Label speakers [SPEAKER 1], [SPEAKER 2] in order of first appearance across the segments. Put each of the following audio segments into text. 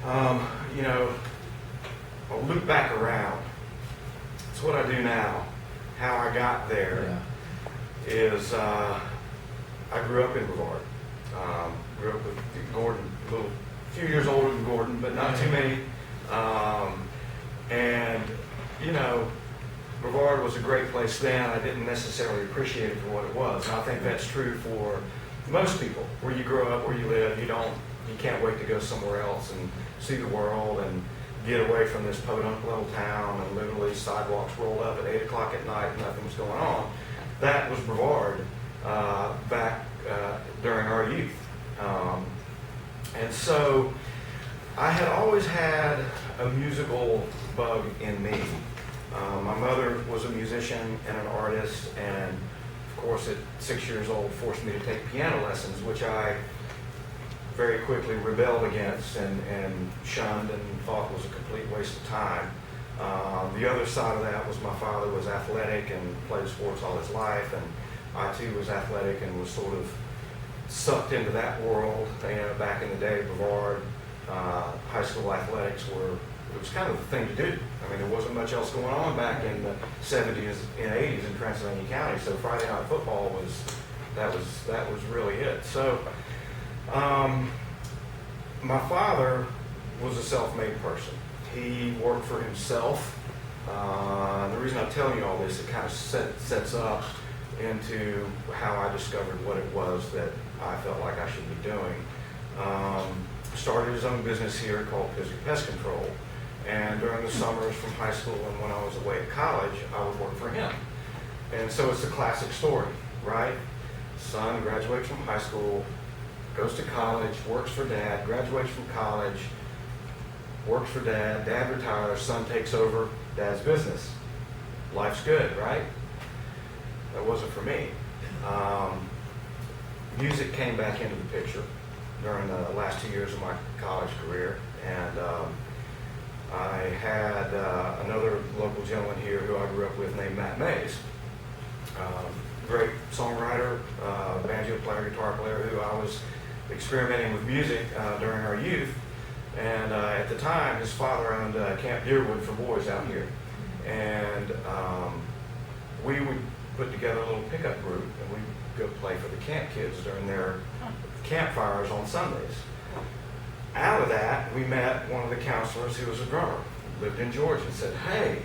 [SPEAKER 1] You know, I'll loop back around. It's what I do now. How I got there is I grew up in Brevard. Grew up with Gordon, a few years older than Gordon, but not too many. And, you know, Brevard was a great place then. I didn't necessarily appreciate it for what it was. And I think that's true for most people. Where you grow up, where you live, you can't wait to go somewhere else and see the world and get away from this podunk little town and literally sidewalks rolled up at 8 o'clock at night and nothing was going on. That was Brevard back during our youth. And so I had always had a musical bug in me. My mother was a musician and an artist, and of course at 6 years old forced me to take piano lessons, which I very quickly rebelled against and shunned and thought was a complete waste of time. The other side of that was my father was athletic and played sports all his life, and I too was athletic and was sort of sucked into that world. You know, back in the day, Brevard high school athletics it was kind of the thing to do. I mean, there wasn't much else going on back in the 70s and 80s in Transylvania County, so Friday night football was really it. So my father was a self-made person. He worked for himself. The reason I'm telling you all this, it kind of sets up into how I discovered what it was that I felt like I should be doing. Started his own business here called Pest Control. And during the summers from high school and when I was away at college, I would work for him. And so it's a classic story, right? Son graduates from high school, goes to college, works for dad, graduates from college, works for dad, dad retires, son takes over dad's business. Life's good, right? That wasn't for me. Music came back into the picture during the last 2 years of my college career, and I had another local gentleman here who I grew up with named Matt Mays. Great songwriter, banjo player, guitar player, who I was experimenting with music during our youth. And at the time, his father owned Camp Deerwood for boys out here. And we would put together a little pickup group, and we'd go play for the camp kids during their campfires on Sundays. Out of that, we met one of the counselors who was a drummer, lived in Georgia, and said, hey,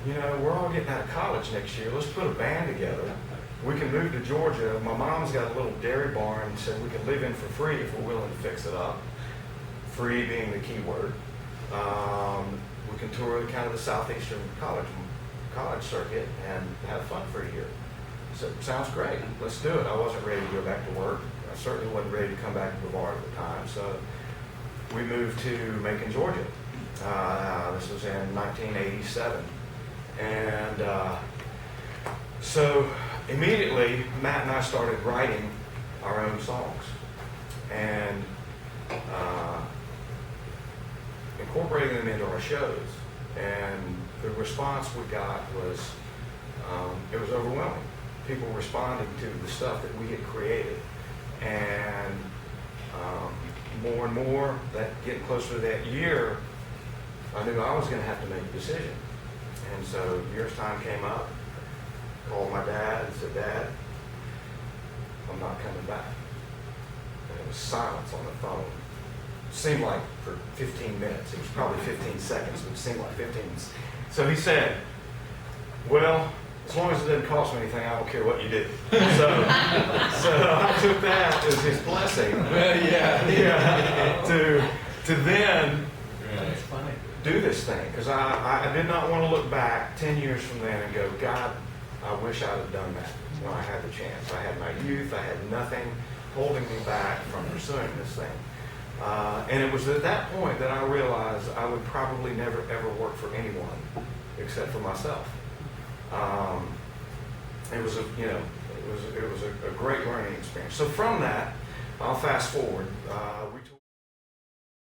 [SPEAKER 1] you know, we're all getting out of college next year. Let's put a band together. We can move to Georgia. My mom's got a little dairy barn, and said we can live in for free if we're willing to fix it up. Free being the key word. We can tour kind of the southeastern college circuit and have fun for a year. I said, sounds great. Let's do it. I wasn't ready to go back to work. I certainly wasn't ready to come back to Brevard at the time. So we moved to Macon, Georgia. This was in 1987. And so immediately, Matt and I started writing our own songs and incorporating them into our shows. And the response we got was, it was overwhelming. People responding to the stuff that we had created. And more and more, that getting closer to that year, I knew I was going to have to make a decision. And so year's time came up, called my dad and said, Dad, I'm not coming back. And it was silence on the phone. It seemed like for 15 minutes. It was probably 15 seconds, but it seemed like 15 minutes. So he said, well, as long as it doesn't cost me anything, I don't care what you do. So I took that as his blessing. To then do this thing, because I did not want to look back 10 years from then and go, God, I wish I'd have done that when I had the chance. I had my youth, I had nothing holding me back from pursuing this thing. And it was at that point that I realized I would probably never ever work for anyone except for myself. It was a great learning experience. So from that, I'll fast forward. We